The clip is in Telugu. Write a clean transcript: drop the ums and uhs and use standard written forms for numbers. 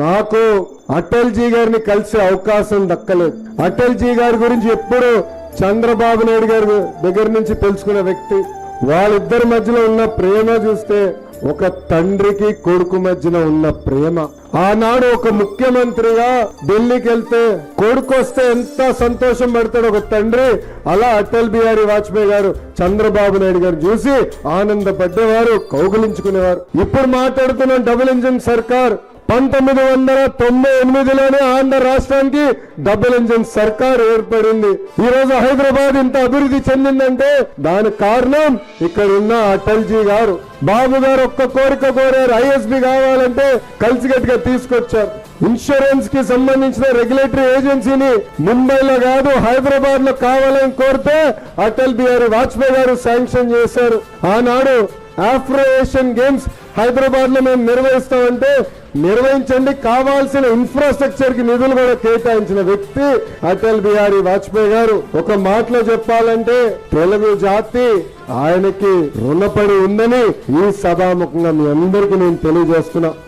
నాకు అటల్ జీ గారిని కలిసే అవకాశం దక్కలేదు. అటల్ జీ గారి గురించి ఎప్పుడు చంద్రబాబు నాయుడు గారి దగ్గర నుంచి తెలుసుకున్న వ్యక్తి. వాళ్ళిద్దరి మధ్యలో ఉన్న ప్రేమ చూస్తే ఒక తండ్రికి కొడుకు మధ్యన ఉన్న ప్రేమ. ఆనాడు ఒక ముఖ్యమంత్రిగా ఢిల్లీకి వెళ్తే కొడుకు వస్తే ఎంత సంతోషం పడతాడు ఒక తండ్రి, అలా అటల్ బిహారీ వాజ్పేయి గారు చంద్రబాబు నాయుడు గారు చూసి ఆనందపడ్డేవారు, కౌగులించుకునేవారు. ఇప్పుడు మాట్లాడుతున్న డబుల్ ఇంజిన్ సర్కార్ 1998లోనే ఆంధ్ర రాష్ట్రానికి డబుల్ ఇంజిన్ సర్కార్ ఏర్పడింది. ఈ రోజు హైదరాబాద్ ఇంత అభివృద్ధి చెందిందంటే దానికి కారణం ఇక్కడ ఉన్న అటల్ జీ గారు. బాబు గారు ఒక్క కోరిక కోరారు, ఐఎస్బి కావాలంటే కలిసికట్టుగా తీసుకొచ్చారు. ఇన్సూరెన్స్ కి సంబంధించిన రెగ్యులేటరీ ఏజెన్సీని ముంబైలో కాదు హైదరాబాద్ లో కావాలని కోరితే అటల్ బిహారీ వాజ్పేయి గారు శాంక్షన్ చేశారు. ఆనాడు ఆఫ్రో ఏషియన్ గేమ్స్ హైదరాబాద్ లో మేము నిర్వహిస్తామంటే నిర్వహించండి, కావాల్సిన ఇన్ఫ్రాస్ట్రక్చర్ కి నిధులు కూడా కేటాయించిన వ్యక్తి అటల్ బిహారీ వాజ్పేయి గారు. ఒక మాటలో చెప్పాలంటే తెలుగు జాతి ఆయనకి రుణపడి ఉందని ఈ సభాముఖంగా మీ అందరికీ నేను తెలియజేస్తున్నా.